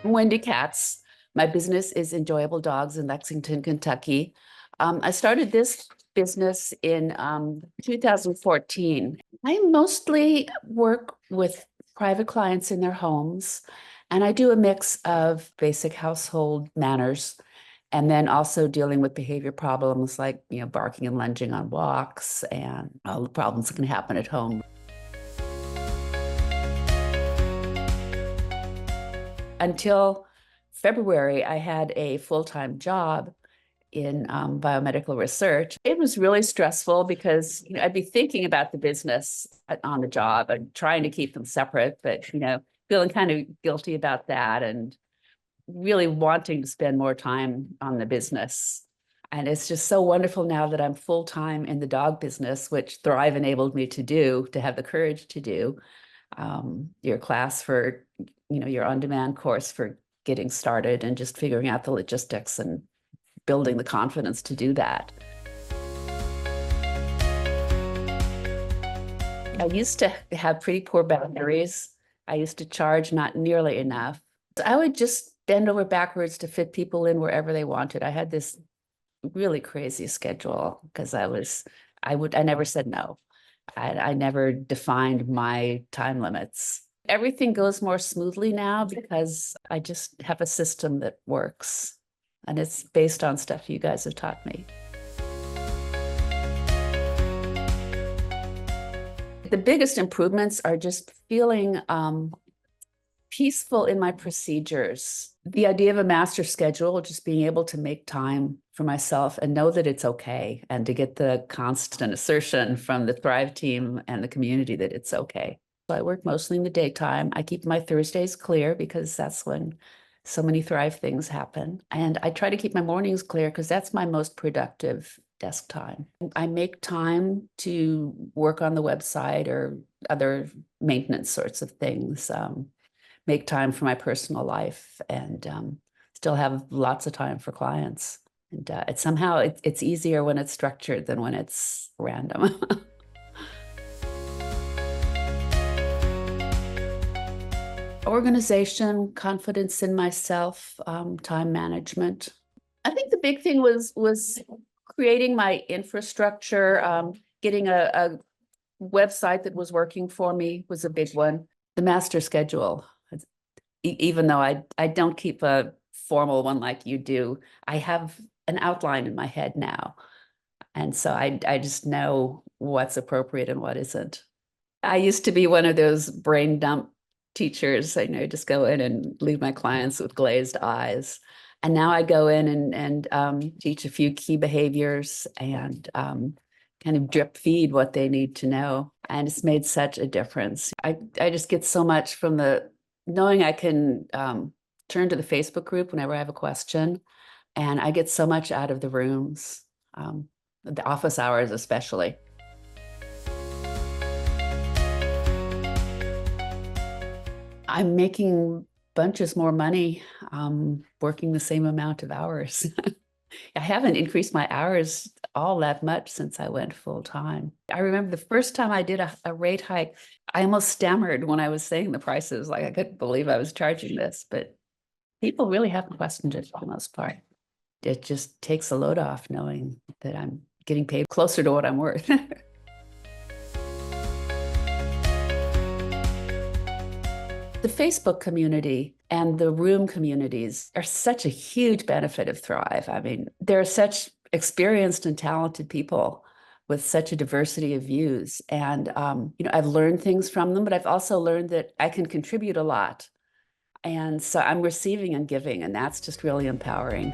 I'm Wendy Katz. My business is Enjoyable Dogs in Lexington, Kentucky. I started this business in 2014. I mostly work with private clients in their homes, and I do a mix of basic household manners and then also dealing with behavior problems like, barking and lunging on walks and all the problems that can happen at home. Until February, I had a full-time job in biomedical research. It was really stressful because I'd be thinking about the business on the job and trying to keep them separate, but feeling kind of guilty about that and really wanting to spend more time on the business. And it's just so wonderful now that I'm full-time in the dog business, which Thrive enabled me to do, to have the courage to do. Your class for, your on-demand course for getting started and just figuring out the logistics and building the confidence to do that. I used to have pretty poor boundaries. I used to charge not nearly enough. I would just bend over backwards to fit people in wherever they wanted. I had this really crazy schedule because I never said no. I never defined my time limits. Everything goes more smoothly now because I just have a system that works. And it's based on stuff you guys have taught me. The biggest improvements are just feeling peaceful in my procedures. The idea of a master schedule, just being able to make time for myself and know that it's okay, and to get the constant assertion from the Thrive team and the community that it's okay. So I work mostly in the daytime. I keep my Thursdays clear because that's when so many Thrive things happen. And I try to keep my mornings clear because that's my most productive desk time. I make time to work on the website or other maintenance sorts of things. Make time for my personal life, and still have lots of time for clients. And it's easier when it's structured than when it's random. Organization, confidence in myself, time management. I think the big thing was creating my infrastructure, getting a website that was working for me was a big one. The master schedule. Even though I don't keep a formal one like you do, I have an outline in my head now. And so I just know what's appropriate and what isn't. I used to be one of those brain dump teachers. Just go in and leave my clients with glazed eyes. And now I go in and teach a few key behaviors and kind of drip feed what they need to know. And it's made such a difference. I just get so much from knowing I can turn to the Facebook group whenever I have a question, and I get so much out of the rooms, the office hours especially. I'm making bunches more money working the same amount of hours. I haven't increased my hours all that much since I went full time. I remember the first time I did a rate hike, I almost stammered when I was saying the prices. Like, I couldn't believe I was charging this, but people really haven't questioned it for the most part. It just takes a load off knowing that I'm getting paid closer to what I'm worth. The Facebook community and the room communities are such a huge benefit of Thrive. I mean, there are such experienced and talented people with such a diversity of views. And, I've learned things from them, but I've also learned that I can contribute a lot. And so I'm receiving and giving, and that's just really empowering.